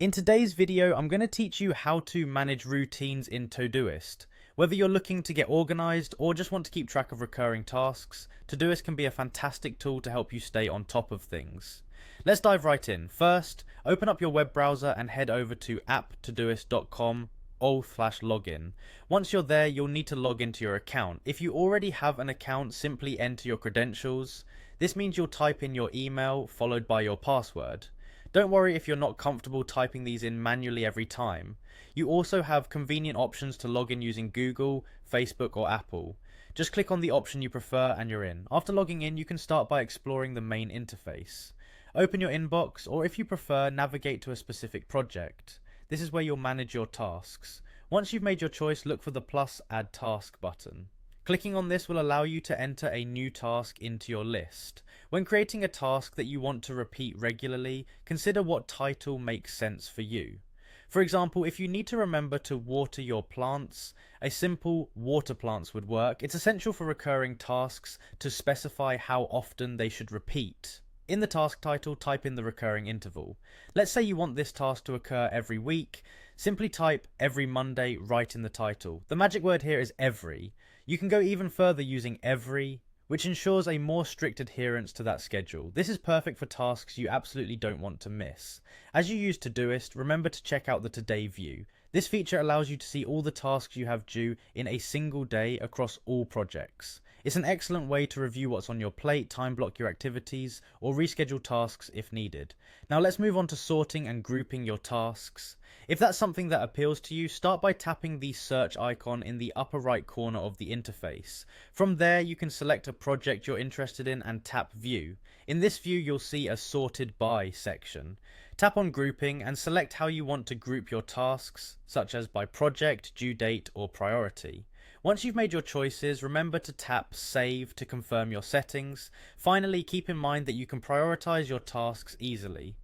In today's video, I'm going to teach you how to manage routines in Todoist. Whether you're looking to get organized or just want to keep track of recurring tasks, Todoist can be a fantastic tool to help you stay on top of things. Let's dive right in. First, open up your web browser and head over to apptodoist.com/login. Once you're there, you'll need to log into your account. If you already have an account, simply enter your credentials. This means you'll type in your email followed by your password. Don't worry if you're not comfortable typing these in manually every time. You also have convenient options to log in using Google, Facebook, or Apple. Just click on the option you prefer and you're in. After logging in, you can start by exploring the main interface. Open your inbox, or if you prefer, navigate to a specific project. This is where you'll manage your tasks. Once you've made your choice, look for the plus Add Task button. Clicking on this will allow you to enter a new task into your list. When creating a task that you want to repeat regularly, consider what title makes sense for you. For example, if you need to remember to water your plants, a simple water plants would work. It's essential for recurring tasks to specify how often they should repeat. In the task title, type in the recurring interval. Let's say you want this task to occur every week. Simply type every Monday right in the title. The magic word here is every. You can go even further using every, which ensures a more strict adherence to that schedule. This is perfect for tasks you absolutely don't want to miss. As you use Todoist, remember to check out the Today view. This feature allows you to see all the tasks you have due in a single day across all projects. It's an excellent way to review what's on your plate, time block your activities, or reschedule tasks if needed. Now let's move on to sorting and grouping your tasks. If that's something that appeals to you, start by tapping the search icon in the upper right corner of the interface. From there, you can select a project you're interested in and tap View. In this view, you'll see a Sorted By section. Tap on Grouping and select how you want to group your tasks, such as by project, due date, or priority. Once you've made your choices, remember to tap Save to confirm your settings. Finally, keep in mind that you can prioritize your tasks easily.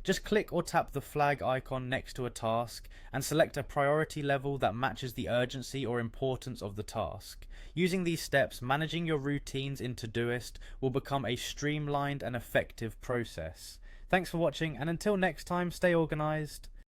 Just click or tap the flag icon next to a task and select a priority level that matches the urgency or importance of the task. Using these steps, managing your routines in Todoist will become a streamlined and effective process. Thanks for watching, and until next time, stay organized.